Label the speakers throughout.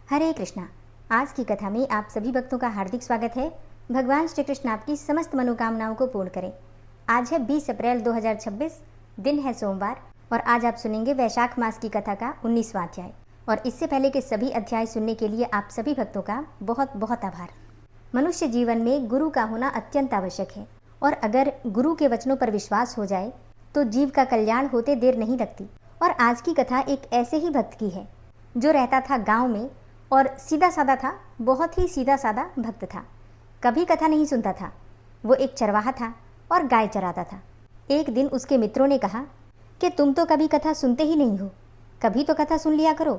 Speaker 1: हरे कृष्णा। आज की कथा में आप सभी भक्तों का हार्दिक स्वागत है। भगवान श्री कृष्ण आपकी समस्त मनोकामनाओं को पूर्ण करें। आज है 20 अप्रैल 2026, दिन है सोमवार और आज आप सुनेंगे वैशाख मास की कथा का 19वां अध्याय। और इससे पहले के सभी अध्याय सुनने के लिए आप सभी भक्तों का बहुत बहुत आभार। मनुष्य जीवन में गुरु का होना अत्यंत आवश्यक है और अगर गुरु के वचनों पर विश्वास हो जाए तो जीव का कल्याण होते देर नहीं लगती। और आज की कथा एक ऐसे ही भक्त की है जो रहता था गाँव में और सीधा साधा था, बहुत ही सीधा साधा भक्त था। कभी कथा नहीं सुनता था। वो एक चरवाहा था और गाय चराता था। एक दिन उसके मित्रों ने कहा कि तुम तो कभी कथा सुनते ही नहीं हो, कभी तो कथा सुन लिया करो,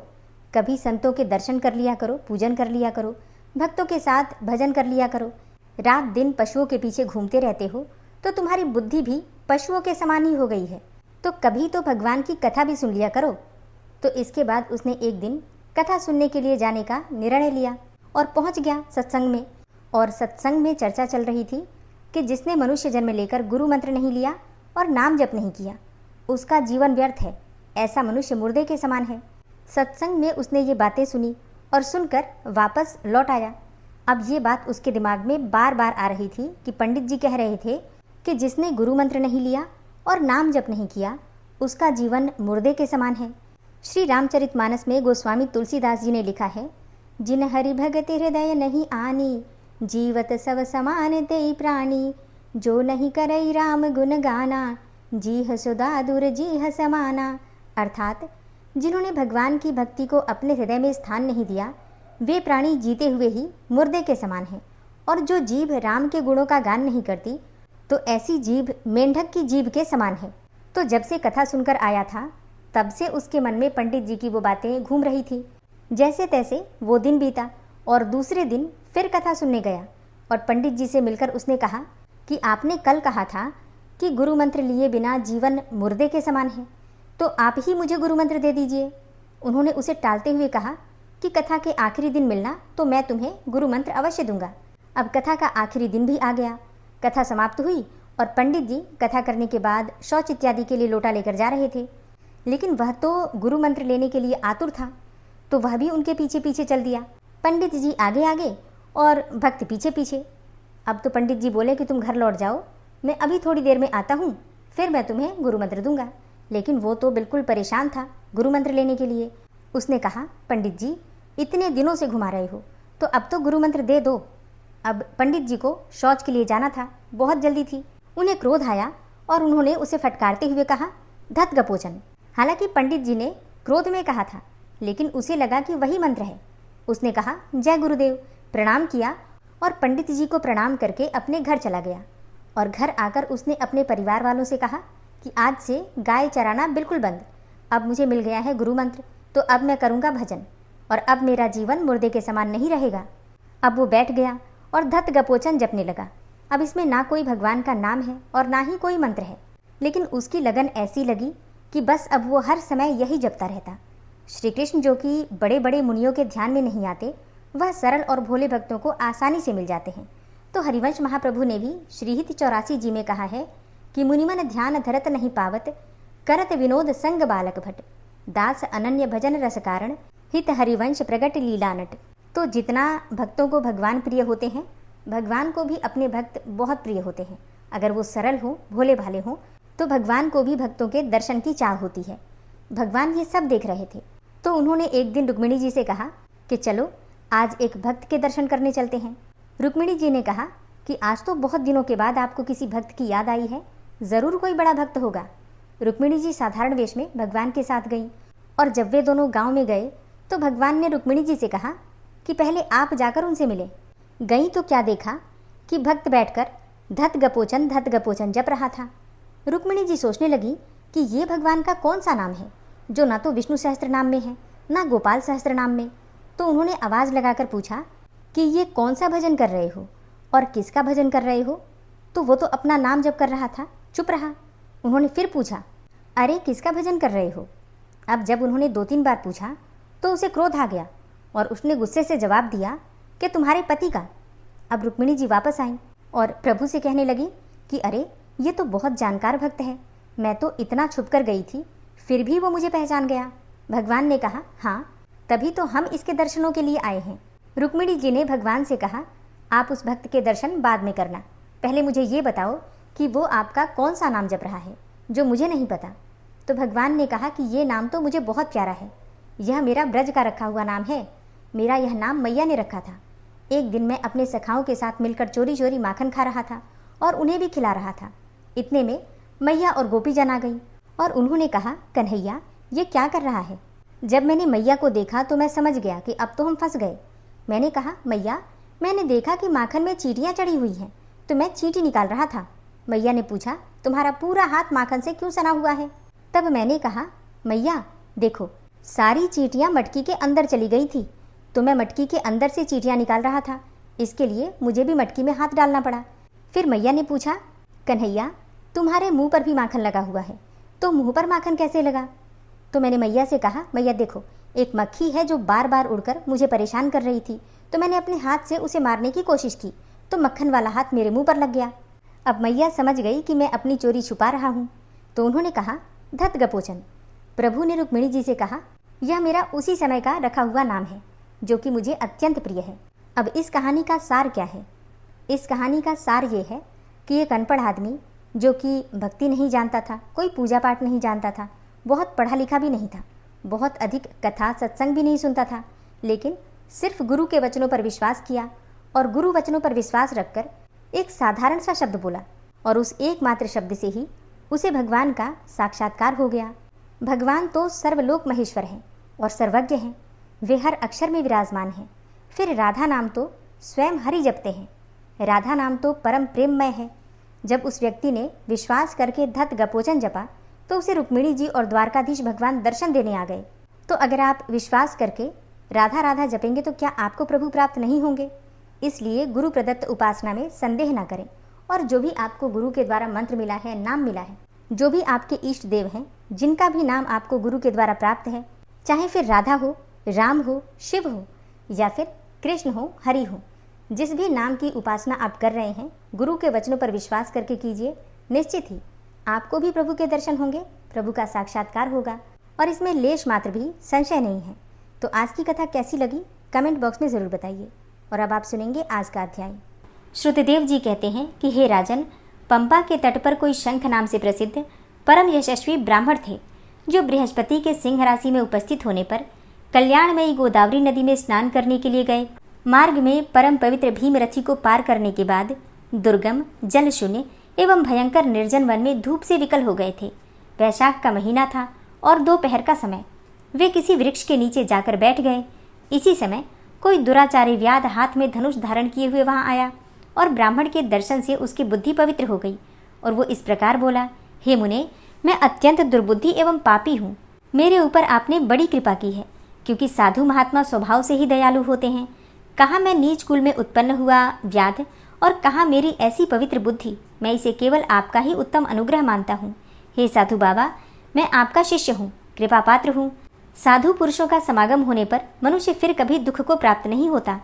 Speaker 1: कभी संतों के दर्शन कर लिया करो, पूजन कर लिया करो, भक्तों के साथ भजन कर लिया करो। रात दिन पशुओं के पीछे घूमते रहते हो तो तुम्हारी बुद्धि भी पशुओं के समान ही हो गई है, तो कभी तो भगवान की कथा भी सुन लिया करो। तो इसके बाद उसने एक दिन कथा सुनने के लिए जाने का निर्णय लिया और पहुंच गया सत्संग में। और सत्संग में चर्चा चल रही थी कि जिसने मनुष्य जन्म लेकर गुरु मंत्र नहीं लिया और नाम जप नहीं किया उसका जीवन व्यर्थ है, ऐसा मनुष्य मुर्दे के समान है। सत्संग में उसने ये बातें सुनी और सुनकर वापस लौट आया। अब ये बात उसके दिमाग में बार बार आ रही थी कि पंडित जी कह रहे थे कि जिसने गुरु मंत्र नहीं लिया और नाम जप नहीं किया उसका जीवन मुर्दे के समान है। श्री रामचरितमानस में गोस्वामी तुलसीदास जी ने लिखा है, जिन हरि भगति हृदय नहीं आनी, जीवत सब समान तेई प्राणी, जो नहीं करई राम गुण गाना, जीह सुधा दूर जीह समाना। अर्थात जिन्होंने भगवान की भक्ति को अपने हृदय में स्थान नहीं दिया वे प्राणी जीते हुए ही मुर्दे के समान हैं। और जो जीभ राम के गुणों का गान नहीं करती तो ऐसी जीभ मेंढक की जीभ के समान है। तो जब से कथा सुनकर आया था तब से उसके मन में पंडित जी की वो बातें घूम रही थी। जैसे तैसे वो दिन बीता और दूसरे दिन फिर कथा सुनने गया और पंडित जी से मिलकर उसने कहा कि आपने कल कहा था कि गुरु मंत्र लिए बिना जीवन मुर्दे के समान है, तो आप ही मुझे गुरु मंत्र दे दीजिए। उन्होंने उसे टालते हुए कहा कि कथा के आखिरी दिन मिलना तो मैं तुम्हें गुरु मंत्र अवश्य दूंगा। अब कथा का आखिरी दिन भी आ गया। कथा समाप्त हुई और पंडित जी कथा करने के बाद शौच इत्यादि के लिए लोटा लेकर जा रहे थे, लेकिन वह तो गुरु मंत्र लेने के लिए आतुर था, तो वह भी उनके पीछे पीछे चल दिया। पंडित जी आगे आगे और भक्त पीछे पीछे। अब तो पंडित जी बोले कि तुम घर लौट जाओ, मैं अभी थोड़ी देर में आता हूँ, फिर मैं तुम्हें गुरु मंत्र दूंगा। लेकिन वो तो बिल्कुल परेशान था गुरु मंत्र लेने के लिए। उसने कहा, पंडित जी इतने दिनों से घुमा रहे हो तो अब तो गुरु मंत्र दे दो। अब पंडित जी को शौच के लिए जाना था, बहुत जल्दी थी। उन्हें क्रोध आया और उन्होंने उसे फटकारते हुए कहा, धत गपोचन। हालांकि पंडित जी ने क्रोध में कहा था, लेकिन उसे लगा कि वही मंत्र है। उसने कहा, जय गुरुदेव, प्रणाम किया और पंडित जी को प्रणाम करके अपने घर चला गया। और घर आकर उसने अपने परिवार वालों से कहा कि आज से गाय चराना बिल्कुल बंद, अब मुझे मिल गया है गुरु मंत्र, तो अब मैं करूँगा भजन और अब मेरा जीवन मुर्दे के समान नहीं रहेगा। अब वो बैठ गया और धत गपोचन जपने लगा। अब इसमें ना कोई भगवान का नाम है और ना ही कोई मंत्र है, लेकिन उसकी लगन ऐसी लगी कि बस अब वो हर समय यही जपता रहता। श्री कृष्ण जो कि बड़े बड़े मुनियों के ध्यान में नहीं आते, वह सरल और भोले भक्तों को आसानी से मिल जाते हैं। तो हरिवंश महाप्रभु ने भी श्रीहित 84 जी में कहा है कि मुनिमन ध्यान धरत नहीं पावत, करत विनोद संग बालक भट, दास अनन्य भजन रस कारण, हित हरिवंश प्रगट लीला नट। तो जितना भक्तों को भगवान प्रिय होते हैं, भगवान को भी अपने भक्त बहुत प्रिय होते हैं। अगर वो सरल हो, भोले भाले हों, तो भगवान को भी भक्तों के दर्शन की चाह होती है। भगवान ये सब देख रहे थे, तो उन्होंने एक दिन रुक्मिणी जी से कहा कि चलो आज एक भक्त के दर्शन करने चलते हैं। रुक्मिणी जी ने कहा कि आज तो बहुत दिनों के बाद आपको किसी भक्त की याद आई है, ज़रूर कोई बड़ा भक्त होगा। रुक्मिणी जी साधारण वेश में भगवान के साथ गई और जब वे दोनों गाँव में गए तो भगवान ने रुक्मिणी जी से कहा कि पहले आप जाकर उनसे मिले। गई तो क्या देखा कि भक्त बैठकर धत गपोचन जप रहा था। रुक्मिणी जी सोचने लगी कि ये भगवान का कौन सा नाम है जो ना तो विष्णु सहस्त्र नाम में है ना गोपाल सहस्त्र नाम में। तो उन्होंने आवाज़ लगाकर पूछा कि ये कौन सा भजन कर रहे हो और किसका भजन कर रहे हो। तो वो तो अपना नाम जप कर रहा था, चुप रहा। उन्होंने फिर पूछा, अरे किसका भजन कर रहे हो। अब जब उन्होंने 2-3 बार पूछा तो उसे क्रोध आ गया और उसने गुस्से से जवाब दिया कि तुम्हारे पति का। अब रुक्मिणी जी वापस आई और प्रभु से कहने लगी कि अरे ये तो बहुत जानकार भक्त है, मैं तो इतना छुप कर गई थी फिर भी वो मुझे पहचान गया। भगवान ने कहा, हाँ तभी तो हम इसके दर्शनों के लिए आए हैं। रुक्मिणी जी ने भगवान से कहा, आप उस भक्त के दर्शन बाद में करना, पहले मुझे ये बताओ कि वो आपका कौन सा नाम जप रहा है जो मुझे नहीं पता। तो भगवान ने कहा कि ये नाम तो मुझे बहुत प्यारा है, यह मेरा ब्रज का रखा हुआ नाम है, मेरा यह नाम मैया ने रखा था। एक दिन मैं अपने सखाओं के साथ मिलकर चोरी चोरी माखन खा रहा था और उन्हें भी खिला रहा था। इतने में मैया और गोपीजन आ गई और उन्होंने कहा, कन्हैया ये क्या कर रहा है। जब मैंने मैया को देखा तो मैं समझ गया कि अब तो हम फंस गए। मैंने कहा, मैया मैंने देखा कि माखन में चींटियाँ चढ़ी हुई हैं तो मैं चींटी निकाल रहा था। मैया ने पूछा, तुम्हारा पूरा हाथ माखन से क्यों सना हुआ है। तब मैंने कहा, मैया देखो सारी चींटियाँ मटकी के अंदर चली गई थी तो मैं मटकी के अंदर से चींटियाँ निकाल रहा था, इसके लिए मुझे भी मटकी में हाथ डालना पड़ा। फिर मैया ने पूछा, कन्हैया तुम्हारे मुंह पर भी माखन लगा हुआ है तो मुंह पर माखन कैसे लगा। तो मैंने मैया से कहा, मैया देखो एक मक्खी है जो बार बार उड़कर मुझे परेशान कर रही थी तो मैंने अपने हाथ से उसे मारने की कोशिश की तो मक्खन वाला हाथ मेरे मुंह पर लग गया। अब मैया समझ गई कि मैं अपनी चोरी छुपा रहा हूँ तो उन्होंने कहा, धत गपोचन। प्रभु ने रुक्मिणी जी से कहा, यह मेरा उसी समय का रखा हुआ नाम है जो कि मुझे अत्यंत प्रिय है। अब इस कहानी का सार क्या है। इस कहानी का सार ये है कि एक अनपढ़ आदमी जो कि भक्ति नहीं जानता था, कोई पूजा पाठ नहीं जानता था, बहुत पढ़ा लिखा भी नहीं था, बहुत अधिक कथा सत्संग भी नहीं सुनता था, लेकिन सिर्फ गुरु के वचनों पर विश्वास किया और गुरु वचनों पर विश्वास रखकर एक साधारण सा शब्द बोला और उस एकमात्र शब्द से ही उसे भगवान का साक्षात्कार हो गया। भगवान तो सर्वलोक महेश्वर हैं और सर्वज्ञ हैं, वे हर अक्षर में विराजमान हैं। फिर राधा नाम तो स्वयं हरि जपते हैं, राधा नाम तो परम प्रेममय है। जब उस व्यक्ति ने विश्वास करके धत गपोचन जपा तो उसे रुक्मिणी जी और द्वारकाधीश भगवान दर्शन देने आ गए। तो अगर आप विश्वास करके राधा राधा जपेंगे तो क्या आपको प्रभु प्राप्त नहीं होंगे। इसलिए गुरु प्रदत्त उपासना में संदेह न करें और जो भी आपको गुरु के द्वारा मंत्र मिला है, नाम मिला है, जो भी आपके इष्ट देव हैं, जिनका भी नाम आपको गुरु के द्वारा प्राप्त है, चाहे फिर राधा हो, राम हो, शिव हो या फिर कृष्ण हो, हरि हो, जिस भी नाम की उपासना आप कर रहे हैं, गुरु के वचनों पर विश्वास करके कीजिए, निश्चित ही आपको भी प्रभु के दर्शन होंगे, प्रभु का साक्षात्कार होगा और इसमें लेश मात्र भी संशय नहीं है। तो आज की कथा कैसी लगी कमेंट बॉक्स में ज़रूर बताइए। और अब आप सुनेंगे आज का अध्याय। श्रुतदेव जी कहते हैं कि हे राजन, पंपा के तट पर कोई शंख नाम से प्रसिद्ध परम यशस्वी ब्राह्मण थे जो बृहस्पति के सिंह राशि में उपस्थित होने पर कल्याणमयी गोदावरी नदी में स्नान करने के लिए गए। मार्ग में परम पवित्र भीमरथी को पार करने के बाद दुर्गम, जल शून्य एवं भयंकर निर्जन वन में धूप से विकल हो गए थे। वैशाख का महीना था और दोपहर का समय। वे किसी वृक्ष के नीचे जाकर बैठ गए। इसी समय कोई दुराचारी व्याध हाथ में धनुष धारण किए हुए वहां आया और ब्राह्मण के दर्शन से उसकी बुद्धि पवित्र हो गई और वो इस प्रकार बोला, हे मुने, मैं अत्यंत दुर्बुद्धि एवं पापी हूँ। मेरे ऊपर आपने बड़ी कृपा की है, क्योंकि साधु महात्मा स्वभाव से ही दयालु होते हैं। कहाँ मैं नीच कुल में उत्पन्न हुआ व्याध और कहाँ मेरी ऐसी पवित्र बुद्धि। मैं इसे केवल आपका ही उत्तम अनुग्रह मानता हूँ। हे साधु बाबा, मैं आपका शिष्य हूँ, कृपा पात्र हूँ। साधु पुरुषों का समागम होने पर मनुष्य फिर कभी दुख को प्राप्त नहीं होता।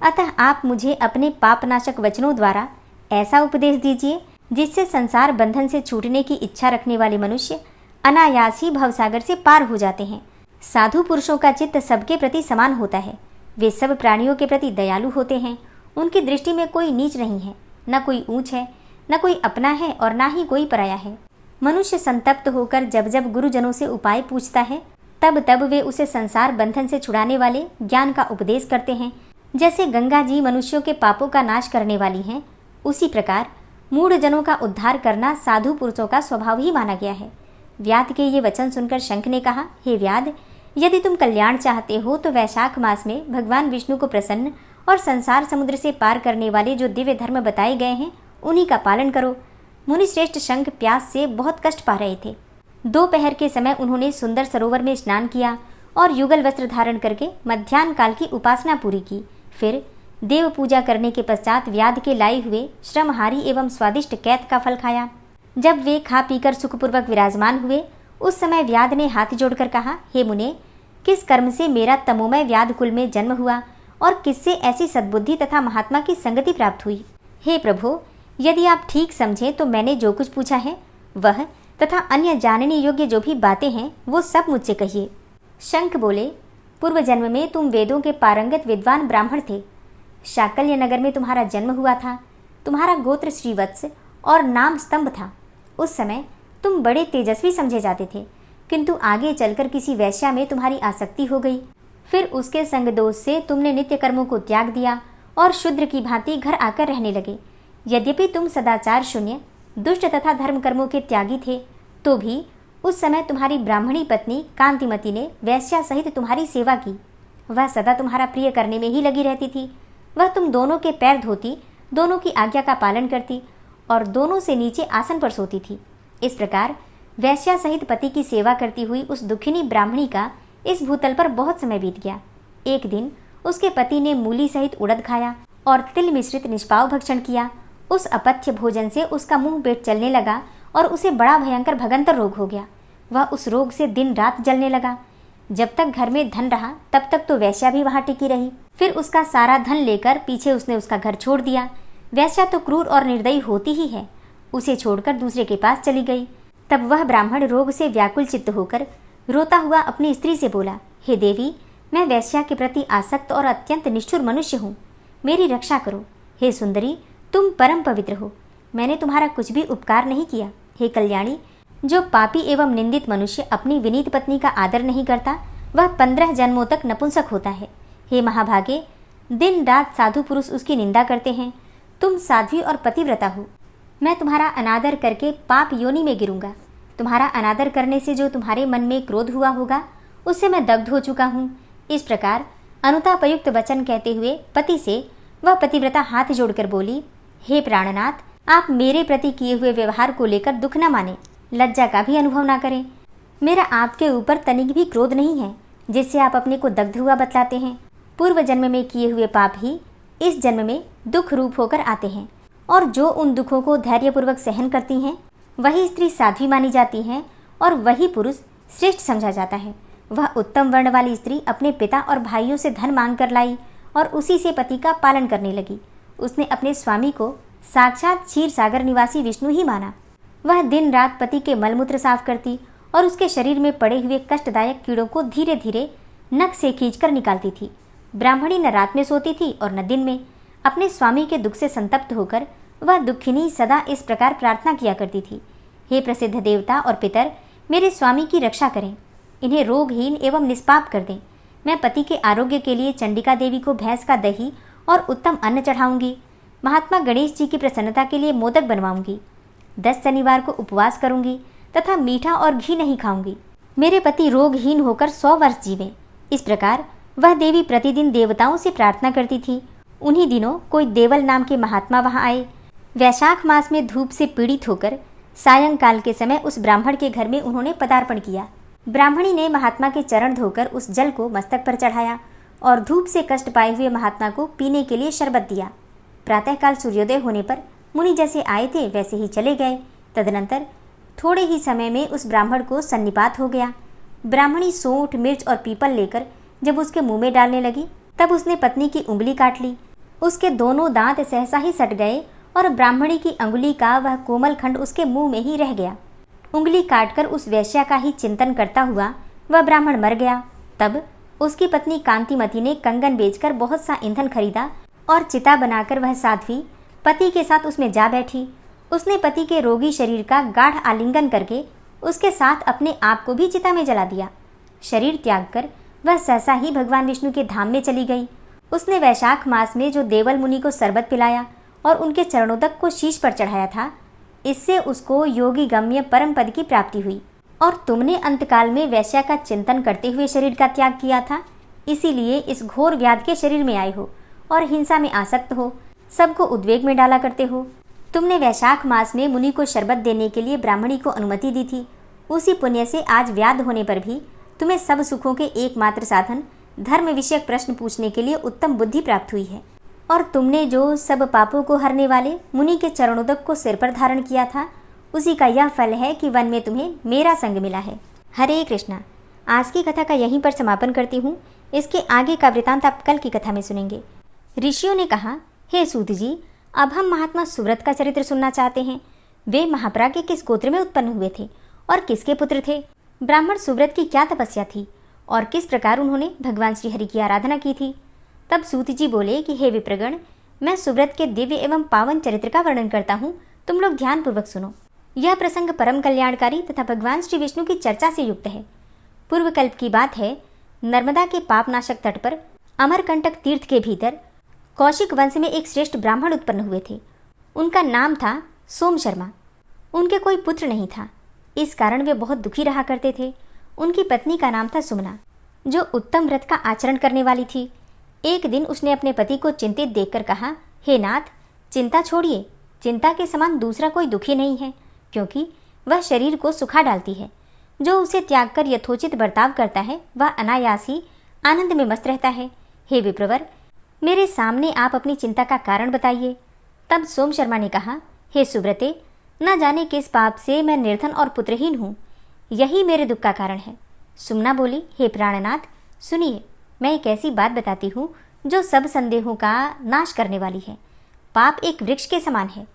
Speaker 1: अतः आप मुझे अपने पापनाशक वचनों द्वारा ऐसा उपदेश दीजिए जिससे संसार बंधन से छूटने की इच्छा रखने वाले मनुष्य अनायास ही भवसागर से पार हो जाते हैं। साधु पुरुषों का चित्त सबके प्रति समान होता है। वे सब प्राणियों के प्रति दयालु होते हैं। उनकी दृष्टि में कोई नीच नहीं है, न कोई ऊंच है, न कोई अपना है और न ही कोई पराया है। मनुष्य संतप्त होकर जब जब गुरुजनों से उपाय पूछता है तब तब वे उसे संसार बंधन से छुड़ाने वाले ज्ञान का उपदेश करते हैं। जैसे गंगा जी मनुष्यों के पापों का नाश करने वाली हैं, उसी प्रकार मूढ़ जनों का उद्धार करना साधु पुरुषों का स्वभाव ही माना गया है। व्याध के ये वचन सुनकर शंख ने कहा, हे व्याध, यदि तुम कल्याण चाहते हो तो वैशाख मास में भगवान विष्णु को प्रसन्न और संसार समुद्र से पार करने वाले जो दिव्य धर्म बताए गए हैं उन्हीं का पालन करो। मुनिश्रेष्ठ शंख प्यास से बहुत कष्ट पा रहे थे। दोपहर के समय उन्होंने सुंदर सरोवर में स्नान किया और युगल वस्त्र धारण करके मध्याह्न काल की उपासना पूरी की। फिर देव पूजा करने के पश्चात व्याध के लाए हुए श्रमहारी एवं स्वादिष्ट कैत का फल खाया। जब वे खा पीकर सुखपूर्वक विराजमान हुए उस समय व्याध ने हाथ जोड़कर कहा, हे मुने, किस कर्म से मेरा तमोमय व्याध कुल में जन्म हुआ और किससे ऐसी सद्बुद्धि तथा महात्मा की संगति प्राप्त हुई। हे प्रभु, यदि आप ठीक समझें तो मैंने जो कुछ पूछा है वह तथा अन्य जानने योग्य जो भी बातें हैं वो सब मुझसे कहिए। शंख बोले, पूर्व जन्म में तुम वेदों के पारंगत विद्वान ब्राह्मण थे। शाकल्य नगर में तुम्हारा जन्म हुआ था। तुम्हारा गोत्र श्रीवत्स और नाम स्तंभ था। उस समय तुम बड़े तेजस्वी समझे जाते थे, किंतु आगे चलकर किसी वैश्या में तुम्हारी आसक्ति हो गई। फिर उसके संग दोष से तुमने नित्य कर्मों को त्याग दिया और शूद्र की भांति घर आकर रहने लगे। यद्यपि तुम सदाचार शून्य, दुष्ट तथा धर्म कर्मों के त्यागी थे, तो भी उस समय तुम्हारी ब्राह्मणी पत्नी कांतिमती ने वैश्या सहित तुम्हारी सेवा की। वह सदा तुम्हारा प्रिय करने में ही लगी रहती थी। वह तुम दोनों के पैर धोती, दोनों की आज्ञा का पालन करती और दोनों से नीचे आसन पर सोती थी। इस प्रकार वैश्या सहित पति की सेवा करती हुई उस दुखिनी ब्राह्मणी का इस भूतल पर बहुत समय बीत गया। एक दिन उसके पति ने मूली सहित उड़द खाया और तिल मिश्रित निष्पाव भक्षण किया। उस अपथ्य भोजन से उसका मुंह पेट चलने लगा और उसे बड़ा भयंकर भगंतर रोग हो गया। वह उस रोग से दिन रात जलने लगा। जब तक घर में धन रहा तब तक तो वैश्या भी वहां टिकी रही। फिर उसका सारा धन लेकर पीछे उसने उसका घर छोड़ दिया। वैश्या तो क्रूर और निर्दयी होती ही है। उसे छोड़कर दूसरे के पास चली गई। तब वह ब्राह्मण रोग से व्याकुल चित्त होकर रोता हुआ अपनी स्त्री से बोला, हे देवी, मैं वैश्या के प्रति आसक्त और अत्यंत निष्ठुर मनुष्य हूँ, मेरी रक्षा करो। हे सुंदरी, तुम परम पवित्र हो, मैंने तुम्हारा कुछ भी उपकार नहीं किया। हे कल्याणी, जो पापी एवं निंदित मनुष्य अपनी विनीत पत्नी का आदर नहीं करता, वह 15 जन्मों तक नपुंसक होता है। हे महाभागे, दिन रात साधु पुरुष उसकी निंदा करते हैं। तुम साध्वी और पतिव्रता हो। मैं तुम्हारा अनादर करके पाप योनि में गिरूंगा। तुम्हारा अनादर करने से जो तुम्हारे मन में क्रोध हुआ होगा, उससे मैं दग्ध हो चुका हूँ। इस प्रकार अनुतापयुक्त वचन कहते हुए पति से वह पतिव्रता हाथ जोड़कर बोली, हे प्राणनाथ, आप मेरे प्रति किए हुए व्यवहार को लेकर दुख न माने, लज्जा का भी अनुभव ना करें। मेरा आपके ऊपर तनिक भी क्रोध नहीं है, जिससे आप अपने को दग्ध हुआ बतलाते हैं। पूर्व जन्म में किए हुए पाप ही इस जन्म में दुख रूप होकर आते हैं, और जो उन दुखों को धैर्यपूर्वक सहन करती हैं, वही स्त्री साध्वी मानी जाती हैं और वही पुरुष श्रेष्ठ समझा जाता है। वह उत्तम वर्ण वाली स्त्री अपने पिता और भाइयों से धन मांग कर लाई और उसी से पति का पालन करने लगी। उसने अपने स्वामी को साक्षात क्षीर सागर निवासी विष्णु ही माना। वह दिन रात पति के मलमूत्र साफ करती और उसके शरीर में पड़े हुए कष्टदायक कीड़ों को धीरे धीरे नख से खींचकर निकालती थी। ब्राह्मणी न रात में सोती थी और न दिन में। अपने स्वामी के दुख से संतप्त होकर वह दुखिनी सदा इस प्रकार प्रार्थना किया करती थी, हे प्रसिद्ध देवता और पितर, मेरे स्वामी की रक्षा करें, इन्हें रोगहीन एवं निष्पाप कर दें। मैं पति के आरोग्य के लिए चंडिका देवी को भैंस का दही और उत्तम अन्न चढ़ाऊंगी। महात्मा गणेश जी की प्रसन्नता के लिए मोदक बनवाऊंगी। 10 शनिवार को उपवास करूंगी तथा मीठा और घी नहीं खाऊंगी। मेरे पति रोगहीन होकर 100 वर्ष जीवें। इस प्रकार वह देवी प्रतिदिन देवताओं से प्रार्थना करती थी। उन्हीं दिनों कोई देवल नाम के महात्मा वहां आए। वैशाख मास में धूप से पीड़ित होकर सायंकाल के समय उस ब्राह्मण के घर में उन्होंने पदार्पण किया। ब्राह्मणी ने महात्मा के चरण धोकर उस जल को मस्तक पर चढ़ाया और धूप से कष्ट पाए हुए महात्मा को पीने के लिए शरबत दिया। प्रातःकाल सूर्योदय होने पर मुनि जैसे आए थे वैसे ही चले गए। तदनंतर थोड़े ही समय में उस ब्राह्मण को सन्निपात हो गया। ब्राह्मणी सोंठ, मिर्च और पीपल लेकर जब उसके मुंह में डालने लगी, तब उसने पत्नी की उंगली काट ली। उसके दोनों दांत सहसा ही सट गए और ब्राह्मणी की अंगुली का वह कोमल खंड उसके मुंह में ही रह गया। उंगली काटकर उस वैश्या का ही चिंतन करता हुआ वह ब्राह्मण मर गया। तब उसकी पत्नी कांतिमती ने कंगन बेचकर बहुत सा ईंधन खरीदा और चिता बनाकर वह साध्वी पति के साथ उसमें जा बैठी। उसने पति के रोगी शरीर का गाढ़ आलिंगन करके उसके साथ अपने आप को भी चिता में जला दिया। शरीर त्याग कर वह सहसा ही भगवान विष्णु के धाम में चली गई। उसने वैशाख मास में जो देवल मुनि को शरबत पिलाया और उनके चरणोदक को शीश पर चढ़ाया था, इससे उसको योगी गम्य परम पद की प्राप्ति हुई। और तुमने अंतकाल में वैश्या का चिंतन करते हुए शरीर का त्याग किया था, इसीलिए इस घोर व्याध के शरीर में आए हो और हिंसा में आसक्त हो, सबको उद्वेग में डाला करते हो। तुमने वैशाख मास में मुनि को शरबत देने के लिए ब्राह्मणी को अनुमति दी थी। उसी पुण्य से आज व्याध होने पर भी तुम्हें सब सुखों के एकमात्र साधन धर्म विषयक प्रश्न पूछने के लिए उत्तम बुद्धि प्राप्त हुई है। और तुमने जो सब पापों को हरने वाले मुनि के चरणोदक को सिर पर धारण किया था, उसी का यह फल है कि वन में तुम्हें मेरा संग मिला है। हरे कृष्णा। आज की कथा का यहीं पर समापन करती हूँ। इसके आगे का वृतांत आप कल की कथा में सुनेंगे। ऋषियों ने कहा, हे सूत जी, अब हम महात्मा सुव्रत का चरित्र सुनना चाहते हैं। वे महाप्राज्ञ किस गोत्र में उत्पन्न हुए थे और किसके पुत्र थे? ब्राह्मण सुव्रत की क्या तपस्या थी और किस प्रकार उन्होंने भगवान श्रीहरि की आराधना की थी। तब सूत जी बोले कि हे विप्रगण, मैं सुव्रत के दिव्य एवं पावन चरित्र का वर्णन करता हूँ, तुम लोग ध्यानपूर्वक सुनो। यह प्रसंग परम कल्याणकारी तथा भगवान श्री विष्णु की चर्चा से युक्त है। पूर्व कल्प की बात है, नर्मदा के पापनाशक तट पर अमरकंटक तीर्थ के भीतर कौशिक वंश में एक श्रेष्ठ ब्राह्मण उत्पन्न हुए थे। उनका नाम था सोम शर्मा। उनके कोई पुत्र नहीं था, इस कारण वे बहुत दुखी रहा करते थे। उनकी पत्नी का नाम था सुमना, जो उत्तम व्रत का आचरण करने वाली थी। एक दिन उसने अपने पति को चिंतित देखकर कहा, हे नाथ, चिंता छोड़िए, चिंता के समान दूसरा कोई दुखी नहीं है, क्योंकि वह शरीर को सुखा डालती है। जो उसे त्याग कर यथोचित बर्ताव करता है वह अनायास ही आनंद में मस्त रहता है। हे विप्रवर, मेरे सामने आप अपनी चिंता का कारण बताइए। तब सोम शर्मा ने कहा, हे सुव्रते, न जाने किस पाप से मैं निर्धन और पुत्रहीन हूँ, यही मेरे दुख का कारण है। सुमना बोली, हे प्राणनाथ, सुनिए, मैं एक ऐसी बात बताती हूँ जो सब संदेहों का नाश करने वाली है। पाप एक वृक्ष के समान है।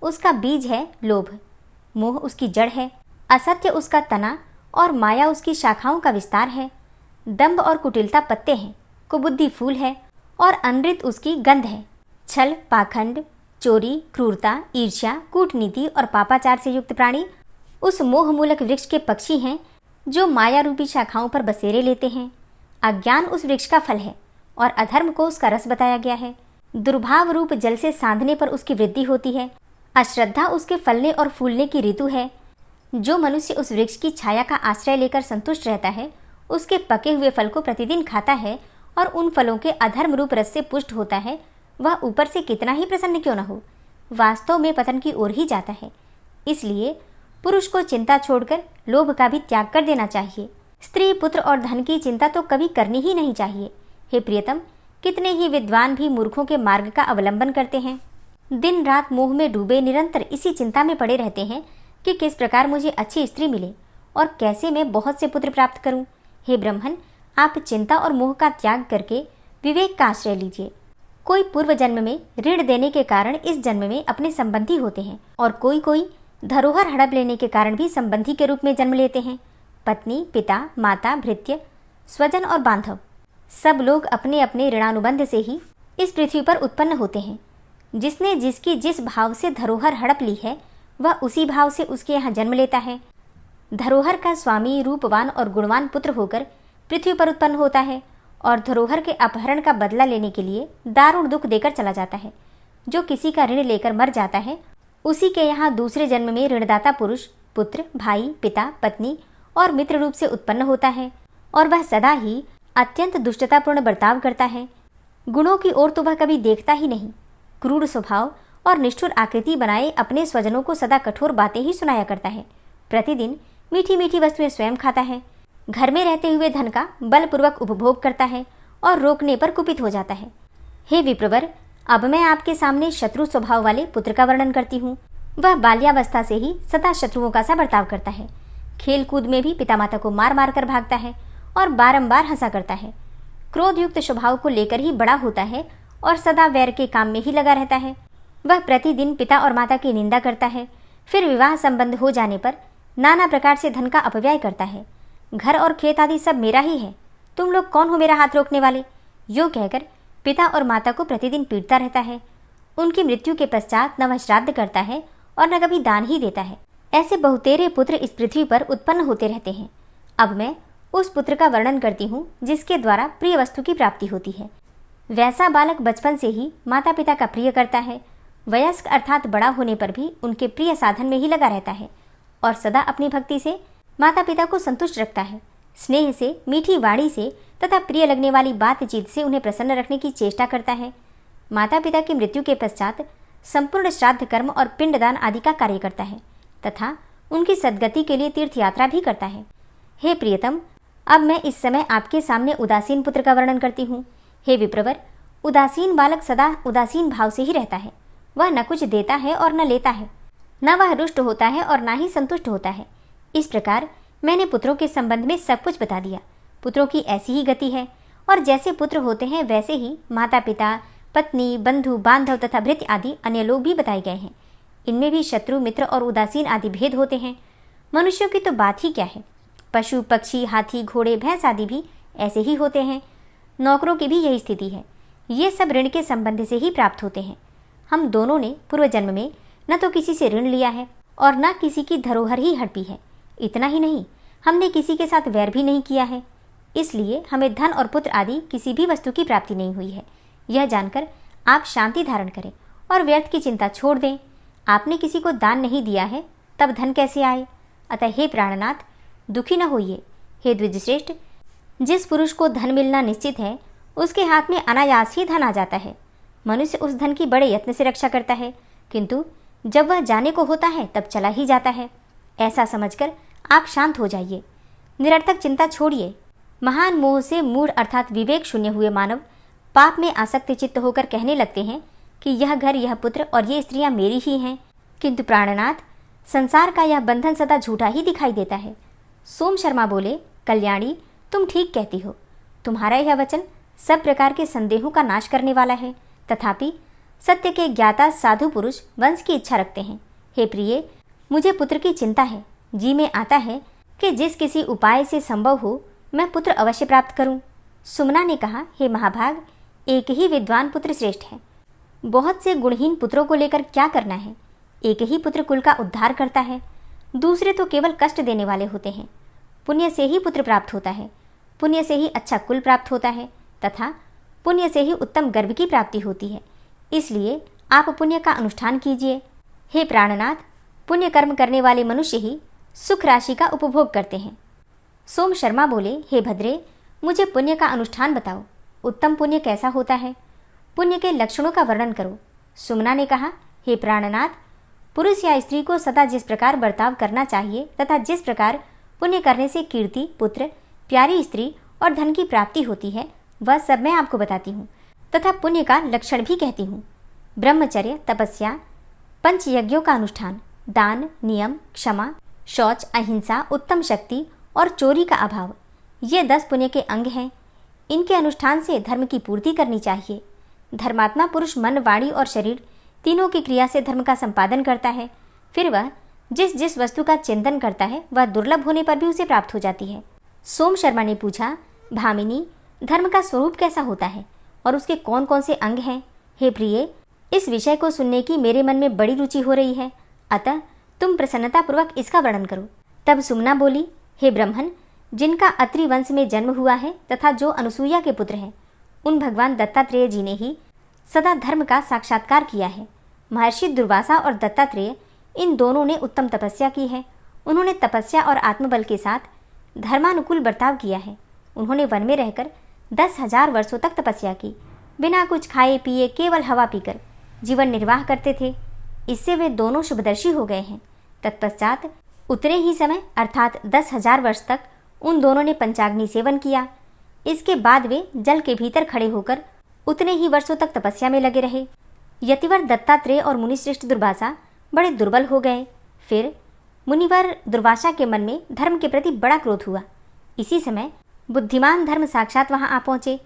Speaker 1: उसका बीज है लोभ, मोह उसकी जड़ है, असत्य उसका तना और माया उसकी शाखाओं का विस्तार है। दंभ और कुटिलता पत्ते हैं, कुबुद्धि फूल है और अनृत उसकी गंध है। छल, पाखंड, चोरी, क्रूरता, ईर्ष्या, कूटनीति और पापाचार से युक्त प्राणी उस मोह मूलक वृक्ष के पक्षी हैं जो माया रूपी शाखाओं पर बसेरे लेते हैं। अज्ञान उस वृक्ष का फल है और अधर्म को उसका रस बताया गया है। दुर्भाव रूप जल से सांधने पर उसकी वृद्धि होती है। अश्रद्धा उसके फलने और फूलने की ऋतु है। जो मनुष्य उस वृक्ष की छाया का आश्रय लेकर संतुष्ट रहता है, उसके पके हुए फल को प्रतिदिन खाता है और उन फलों के अधर्म रूप रस से पुष्ट होता है, वह ऊपर से कितना ही प्रसन्न क्यों न हो, वास्तव में पतन की ओर ही जाता है। इसलिए पुरुष को चिंता छोड़कर लोभ का भी त्याग कर देना चाहिए। स्त्री, पुत्र और धन की चिंता तो कभी करनी ही नहीं चाहिए। हे प्रियतम, कितने ही विद्वान भी मूर्खों के मार्ग का अवलंबन करते हैं। दिन रात मोह में डूबे निरंतर इसी चिंता में पड़े रहते हैं कि किस प्रकार मुझे अच्छी स्त्री मिले और कैसे मैं बहुत से पुत्र प्राप्त करूं। हे ब्रह्मन, आप चिंता और मोह का त्याग करके विवेक का आश्रय लीजिए। कोई पूर्व जन्म में ऋण देने के कारण इस जन्म में अपने संबंधी होते हैं और कोई धरोहर हड़प लेने के कारण भी संबंधी के रूप में जन्म लेते हैं। पत्नी, पिता, माता, भृत्य, स्वजन और बांधव सब लोग अपने अपने ऋणानुबंध से ही इस पृथ्वी पर उत्पन्न होते हैं। जिसने जिसकी जिस भाव से धरोहर हड़प ली है, वह उसी भाव से उसके यहाँ जन्म लेता है। धरोहर का स्वामी रूपवान और गुणवान पुत्र होकर पृथ्वी पर उत्पन्न होता है और धरोहर के अपहरण का बदला लेने के लिए दारुण दुख देकर चला जाता है। जो किसी का ऋण लेकर मर जाता है, उसी के यहाँ दूसरे जन्म में ऋणदाता पुरुष, पुत्र, भाई, पिता, पत्नी और मित्र रूप से उत्पन्न होता है और वह सदा ही अत्यंत दुष्टतापूर्ण बर्ताव करता है। गुणों की ओर तो वह कभी देखता ही नहीं। क्रूर स्वभाव और निष्ठुर आकृति बनाए अपने स्वजनों को सदा कठोर बातें ही सुनाया करता है। प्रतिदिन मीठी मीठी वस्तुएं स्वयं खाता है। घर में रहते हुए धन का बलपूर्वक उपभोग करता है और रोकने पर कुपित हो जाता है। हे विप्रवर, अब मैं आपके सामने शत्रु स्वभाव वाले पुत्र का वर्णन करती हूँ। वह बाल्यावस्था से ही सदा शत्रुओं का सा बर्ताव करता है। खेल कूद में भी पिता माता को मार मार कर भागता है और बारंबार हंसा करता है। क्रोधयुक्त स्वभाव को लेकर ही बड़ा होता है और सदा वैर के काम में ही लगा रहता है। वह प्रतिदिन पिता और माता की निंदा करता है। फिर विवाह संबंध हो जाने पर नाना प्रकार से धन का अपव्यय करता है। घर और खेत आदि सब मेरा ही है, तुम लोग कौन हो मेरा हाथ रोकने वाले, यूँ कहकर पिता और माता को प्रतिदिन पीटता रहता है। उनकी मृत्यु के पश्चात न वह श्राद्ध करता है और न कभी दान ही देता है। ऐसे बहुतेरे पुत्र इस पृथ्वी पर उत्पन्न होते रहते हैं। अब मैं उस पुत्र का वर्णन करती हूँ जिसके द्वारा प्रिय वस्तु की प्राप्ति होती है। वैसा बालक बचपन से ही माता पिता का प्रिय करता है। वयस्क अर्थात बड़ा होने पर भी उनके प्रिय साधन में ही लगा रहता है और सदा अपनी भक्ति से माता पिता को संतुष्ट रखता है। स्नेह से, मीठी वाणी से तथा प्रिय लगने वाली बातचीत से उन्हें प्रसन्न रखने की चेष्टा करता है। माता पिता की मृत्यु के पश्चात संपूर्ण श्राद्ध कर्म और पिंडदान आदि का कार्य करता है तथा उनकी सद्गति के लिए तीर्थ यात्रा भी करता है। हे प्रियतम, अब मैं इस समय आपके सामने उदासीन पुत्र का वर्णन करती हूँ। हे विप्रवर, उदासीन बालक सदा उदासीन भाव से ही रहता है। वह न कुछ देता है और न लेता है, न वह रुष्ट होता है और न ही संतुष्ट होता है। इस प्रकार मैंने पुत्रों के संबंध में सब कुछ बता दिया। पुत्रों की ऐसी ही गति है और जैसे पुत्र होते हैं वैसे ही माता पिता, पत्नी, बंधु, बांधव तथा भृत्य आदि अन्य लोग भी बताए गए हैं। इनमें भी शत्रु, मित्र और उदासीन आदि भेद होते हैं। मनुष्यों की तो बात ही क्या है, पशु, पक्षी, हाथी, घोड़े, भैंस आदि भी ऐसे ही होते हैं। नौकरों की भी यही स्थिति है। ये सब ऋण के संबंध से ही प्राप्त होते हैं। हम दोनों ने पूर्व जन्म में न तो किसी से ऋण लिया है और न किसी की धरोहर ही हड़पी है। इतना ही नहीं, हमने किसी के साथ वैर भी नहीं किया है। इसलिए हमें धन और पुत्र आदि किसी भी वस्तु की प्राप्ति नहीं हुई है। यह जानकर आप शांति धारण करें और व्यर्थ की चिंता छोड़ दें। आपने किसी को दान नहीं दिया है, तब धन कैसे आए? अतः हे प्राणनाथ, दुखी न होइए। हे द्विजश्रेष्ठ, जिस पुरुष को धन मिलना निश्चित है, उसके हाथ में अनायास ही धन आ जाता है। मनुष्य उस धन की बड़े यत्न से रक्षा करता है, किंतु जब वह जाने को होता है तब चला ही जाता है। ऐसा समझकर आप शांत हो जाइए, निरर्थक चिंता छोड़िए। महान मोह से मूढ़ अर्थात विवेक शून्य हुए मानव पाप में आसक्त चित्त होकर कहने लगते हैं कि यह घर, यह पुत्र और ये स्त्रियां मेरी ही हैं। किंतु प्राणनाथ, संसार का यह बंधन सदा झूठा ही दिखाई देता है। सोम शर्मा बोले, कल्याणी, तुम ठीक कहती हो। तुम्हारा यह वचन सब प्रकार के संदेहों का नाश करने वाला है। तथापि सत्य के ज्ञाता साधु पुरुष वंश की इच्छा रखते हैं। हे प्रिय, मुझे पुत्र की चिंता है। जी में आता है कि जिस किसी उपाय से संभव हो मैं पुत्र अवश्य प्राप्त करूं। सुमना ने कहा, हे महाभाग, एक ही विद्वान पुत्र श्रेष्ठ है। बहुत से गुणहीन पुत्रों को लेकर क्या करना है? एक ही पुत्र कुल का उद्धार करता है, दूसरे तो केवल कष्ट देने वाले होते हैं। पुण्य से ही पुत्र प्राप्त होता है, पुण्य से ही अच्छा कुल प्राप्त होता है तथा पुण्य से ही उत्तम गर्भ की प्राप्ति होती है। इसलिए आप पुण्य का अनुष्ठान कीजिए। हे प्राणनाथ, पुण्य कर्म करने वाले मनुष्य ही सुख राशि का उपभोग करते हैं। सोम शर्मा बोले, हे भद्रे, मुझे पुण्य का अनुष्ठान बताओ। उत्तम पुण्य कैसा होता है? पुण्य के लक्षणों का वर्णन करो। सुमना ने कहा, हे प्राणनाथ, पुरुष या स्त्री को सदा जिस प्रकार बर्ताव करना चाहिए तथा जिस प्रकार पुण्य करने से कीर्ति, पुत्र, प्यारी स्त्री और धन की प्राप्ति होती है, वह सब मैं आपको बताती हूँ तथा पुण्य का लक्षण भी कहती हूँ। ब्रह्मचर्य, तपस्या, पंच यज्ञों का अनुष्ठान, दान, नियम, क्षमा, शौच, अहिंसा, उत्तम शक्ति और चोरी का अभाव, ये 10 पुण्य के अंग हैं। इनके अनुष्ठान से धर्म की पूर्ति करनी चाहिए। धर्मात्मा पुरुष मन, वाणी और शरीर तीनों की क्रिया से धर्म का संपादन करता है। फिर वह जिस जिस वस्तु का चिंतन करता है वह दुर्लभ होने पर भी उसे प्राप्त हो जाती है। सोम शर्मा ने पूछा, भामिनी, धर्म का स्वरूप कैसा होता है और उसके कौन कौन से अंग हैं? हे प्रिय, इस विषय को सुनने की मेरे मन में बड़ी रुचि हो रही है, अतः तुम प्रसन्नतापूर्वक इसका वर्णन करो। तब सुमना बोली, हे ब्रह्मन, जिनका अत्रि वंश में जन्म हुआ है तथा जो अनुसूया के पुत्र हैं, उन भगवान दत्तात्रेय जी ने ही सदा धर्म का साक्षात्कार किया है। महर्षि दुर्वासा और दत्तात्रेय, इन दोनों ने उत्तम तपस्या की है। उन्होंने तपस्या और आत्मबल के साथ धर्मानुकूल बर्ताव किया है। उन्होंने वन में रहकर 10,000 वर्षों तक तपस्या की। बिना कुछ खाए पिए केवल हवा पीकर जीवन निर्वाह करते थे। इससे वे दोनों शुभदर्शी हो गए हैं। तत्पश्चात उतने ही समय अर्थात 10,000 वर्ष तक उन दोनों ने पंचाग्नि सेवन किया। इसके बाद वे जल के भीतर खड़े होकर उतने ही वर्षों तक तपस्या में लगे रहे। यतिवर दत्तात्रेय और मुनिश्रेष्ठ दुर्वासा बड़े दुर्बल हो गए। फिर मुनिवर दुर्वासा के मन में धर्म के प्रति बड़ा क्रोध हुआ। इसी समय बुद्धिमान धर्म साक्षात वहां आ पहुंचे।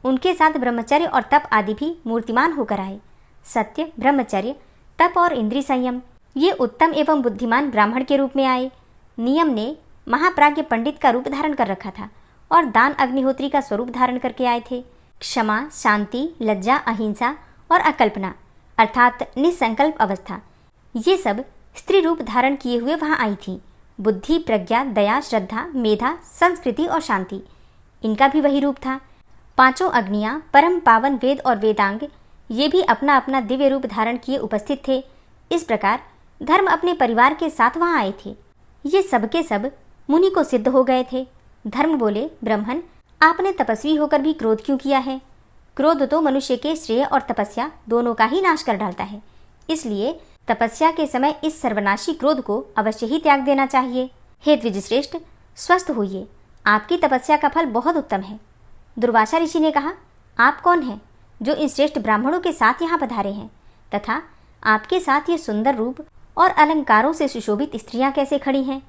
Speaker 1: उनके साथ ब्रह्मचर्य और तप आदि भी मूर्तिमान होकर आए। सत्य, ब्रह्मचर्य, तप और इंद्रिय संयम, ये उत्तम एवं बुद्धिमान ब्राह्मण के रूप में आए। नियम ने महाप्राज्ञ पंडित का रूप धारण कर रखा था और दान अग्निहोत्री का स्वरूप धारण करके आए थे। क्षमा, शांति, लज्जा, अहिंसा और अकल्पना अर्थात निसंकल्प अवस्था, ये सब स्त्री रूप धारण किए हुए वहां आई थी। बुद्धि, प्रज्ञा, दया, श्रद्धा, मेधा, संस्कृति और शांति, इनका भी वही रूप था। 5 अग्नियां, परम पावन वेद और वेदांग, ये भी अपना अपना दिव्य रूप धारण किए उपस्थित थे। इस प्रकार धर्म अपने परिवार के साथ वहां आए थे। ये सब के सब मुनि को सिद्ध हो गए थे। धर्म बोले, ब्रह्मन, आपने तपस्वी होकर भी क्रोध क्यों किया है? क्रोध तो मनुष्य के श्रेय और तपस्या दोनों का ही नाश कर डालता है। इसलिए तपस्या के समय इस सर्वनाशी क्रोध को अवश्य ही त्याग देना चाहिए। हे द्विजश्रेष्ठ, स्वस्थ होइए, आपकी तपस्या का फल बहुत उत्तम है। दुर्वासा ऋषि ने कहा, आप कौन हैं जो इन श्रेष्ठ ब्राह्मणों के साथ यहाँ पधारे हैं तथा आपके साथ ये सुंदर रूप और अलंकारों से सुशोभित स्त्रियां कैसे खड़ी हैं?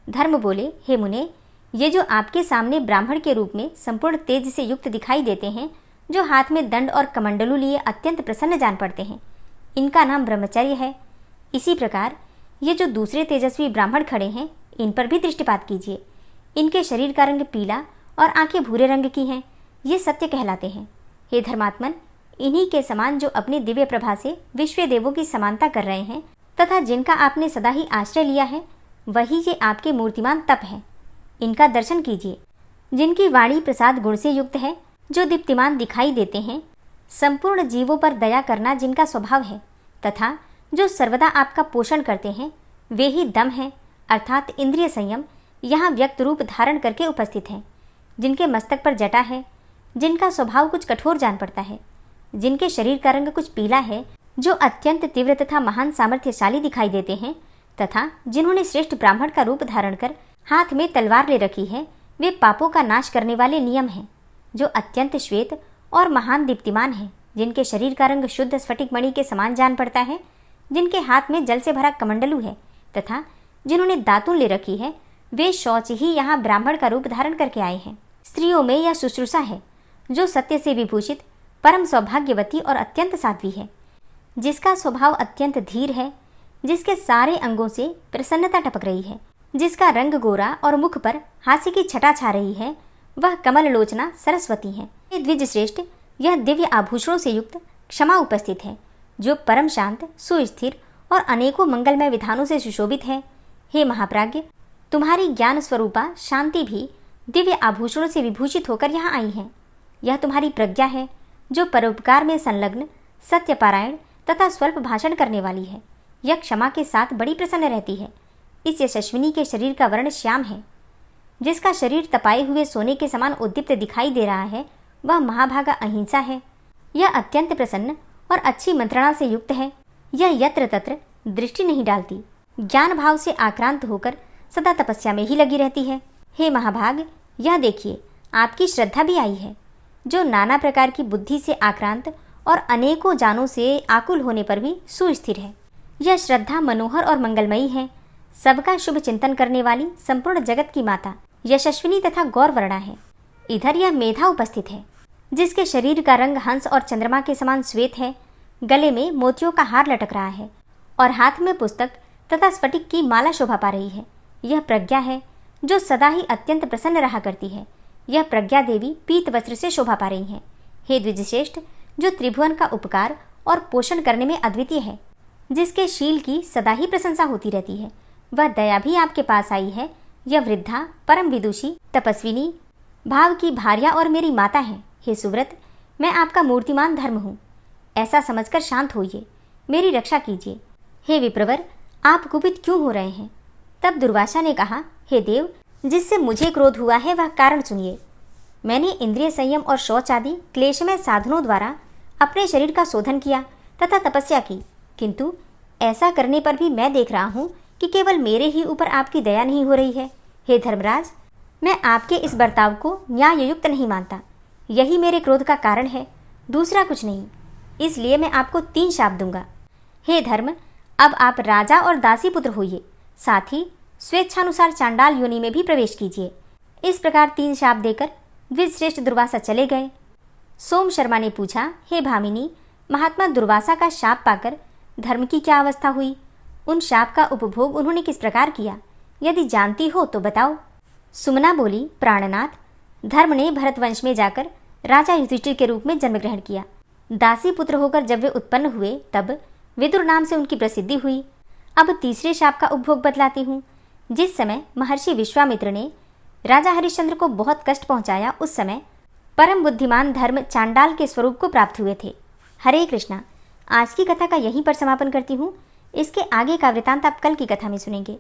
Speaker 1: धर्म बोले, हे मुने, ये जो आपके सामने ब्राह्मण के रूप में संपूर्ण तेज से युक्त दिखाई देते हैं, जो हाथ में दंड और कमंडलू लिए अत्यंत प्रसन्न जान पड़ते हैं, इनका नाम ब्रह्मचर्य है। इसी प्रकार ये जो दूसरे तेजस्वी ब्राह्मण खड़े हैं, इन पर भी दृष्टिपात कीजिए। इनके शरीर का रंग पीला और आंखें भूरे रंग की हैं, ये सत्य कहलाते हैं। हे धर्मात्मन, इन्हीं के समान जो अपने दिव्य प्रभा से विश्व देवों की समानता कर रहे हैं तथा जिनका आपने सदा ही आश्रय लिया है, वही ये आपके मूर्तिमान तप हैं। इनका दर्शन कीजिए। जिनकी वाणी प्रसाद गुण से युक्त है, जो दीप्तिमान दिखाई देते हैं, संपूर्ण जीवों पर दया करना जिनका स्वभाव है तथा जो सर्वदा आपका पोषण करते हैं, वे ही दम हैं अर्थात इंद्रिय संयम यहाँ व्यक्त रूप धारण करके उपस्थित हैं। जिनके मस्तक पर जटा है, जिनका स्वभाव कुछ कठोर जान पड़ता है, जिनके शरीर का रंग कुछ पीला है, जो अत्यंत तीव्र तथा महान सामर्थ्यशाली दिखाई देते हैं तथा जिन्होंने श्रेष्ठ ब्राह्मण का रूप धारण कर हाथ में तलवार ले रखी है, वे पापों का नाश करने वाले नियम हैं। जो अत्यंत श्वेत और महान दीप्तिमान हैं, जिनके शरीर का रंग शुद्ध स्फटिक मणि के समान जान पड़ता है, जिनके हाथ में जल से भरा कमंडलू है तथा जिन्होंने दातुन ले रखी है, वे शौच ही यहाँ ब्राह्मण का रूप धारण करके आए हैं। स्त्रियों में यह शुश्रूषा है जो सत्य से विभूषित परम सौभाग्यवती और अत्यंत साध्वी है, जिसका स्वभाव अत्यंत धीर है, जिसके सारे अंगों से प्रसन्नता टपक रही है, जिसका रंग गोरा और मुख पर हास्य की छटा छा रही है, वह कमल लोचना सरस्वती है। द्विज श्रेष्ठ, यह दिव्य आभूषणों से युक्त क्षमा उपस्थित है, जो परम शांत, सुस्थिर और अनेकों मंगलमय विधानों से सुशोभित है। हे महाप्राज्ञ, तुम्हारी ज्ञान स्वरूपा शांति भी दिव्य आभूषणों से विभूषित होकर यहाँ आई है। यह तुम्हारी प्रज्ञा है, जो परोपकार में संलग्न, सत्यपारायण तथा स्वल्प भाषण करने वाली है। यह क्षमा के साथ बड़ी प्रसन्न रहती है। इस यशस्विनी के शरीर का वर्ण श्याम है। जिसका शरीर तपाए हुए सोने के समान उद्दीप्त दिखाई दे रहा है, वह महाभागा अहिंसा है। यह अत्यंत प्रसन्न और अच्छी मंत्रणा से युक्त है। यह यत्र तत्र दृष्टि नहीं डालती, ज्ञान भाव से आक्रांत होकर सदा तपस्या में ही लगी रहती है। हे महाभाग, यह देखिए, आपकी श्रद्धा भी आई है, जो नाना प्रकार की बुद्धि से आक्रांत और अनेकों जानों से आकुल होने पर भी सुस्थिर है। यह श्रद्धा मनोहर और मंगलमयी है। सबका शुभ चिंतन करने वाली संपूर्ण जगत की माता यशस्विनी तथा गौरवर्णा है। इधर यह मेधा उपस्थित है, जिसके शरीर का रंग हंस और चंद्रमा के समान श्वेत है। गले में मोतियों का हार लटक रहा है और हाथ में पुस्तक तथा स्फटिक की माला शोभा पा रही है। यह प्रज्ञा है, जो सदा ही अत्यंत प्रसन्न रहा करती है। यह प्रज्ञा देवी पीत वस्त्र से शोभा पा रही है। हे द्विजश्रेष्ठ, जो त्रिभुवन का उपकार और पोषण करने में अद्वितीय है, जिसके शील की सदा ही प्रशंसा होती रहती है, वह दया भी आपके पास आई है। यह वृद्धा, परम विदुषी, तपस्विनी, भाव की भार्या और मेरी माता है। हे सुव्रत, मैं आपका मूर्तिमान धर्म हूँ। ऐसा समझकर शांत होइए, मेरी रक्षा कीजिए। हे विप्रवर, आप कुपित क्यों हो रहे हैं? तब दुर्वासा ने कहा, हे देव, जिससे मुझे क्रोध हुआ है वह कारण सुनिए। मैंने इंद्रिय संयम और शौच आदि क्लेशमय साधनों द्वारा अपने शरीर का शोधन किया तथा तपस्या की, किंतु ऐसा करने पर भी मैं देख रहा हूँ कि केवल मेरे ही ऊपर आपकी दया नहीं हो रही है। हे धर्मराज, मैं आपके इस बर्ताव को न्याययुक्त नहीं मानता। यही मेरे क्रोध का कारण है, दूसरा कुछ नहीं। इसलिए मैं आपको 3 शाप दूंगा। हे धर्म, अब आप राजा और दासी पुत्र होइए, साथ ही स्वेच्छानुसार चांडाल योनि में भी प्रवेश कीजिए। इस प्रकार 3 शाप देकर द्विजश्रेष्ठ दुर्वासा चले गए। सोम शर्मा ने पूछा, हे भामिनी, महात्मा दुर्वासा का शाप पाकर धर्म की क्या अवस्था हुई? उन शाप का उपभोग उन्होंने किस प्रकार किया? यदि जानती हो तो बताओ। सुमना बोली, प्राणनाथ, धर्म ने भरतवंश में जाकर राजा युधिष्ठिर के रूप में जन्म ग्रहण किया। दासी पुत्र होकर जब वे उत्पन्न हुए, तब विदुर नाम से उनकी प्रसिद्धि हुई। अब तीसरे शाप का उपभोग बतलाती हूँ। जिस समय महर्षि विश्वामित्र ने राजा हरिश्चंद्र को बहुत कष्ट पहुंचाया, उस समय परम बुद्धिमान धर्म चांडाल के स्वरूप को प्राप्त हुए थे। हरे कृष्णा। आज की कथा का यहीं पर समापन करती हूँ। इसके आगे का वृतांत आप कल की कथा में सुनेंगे।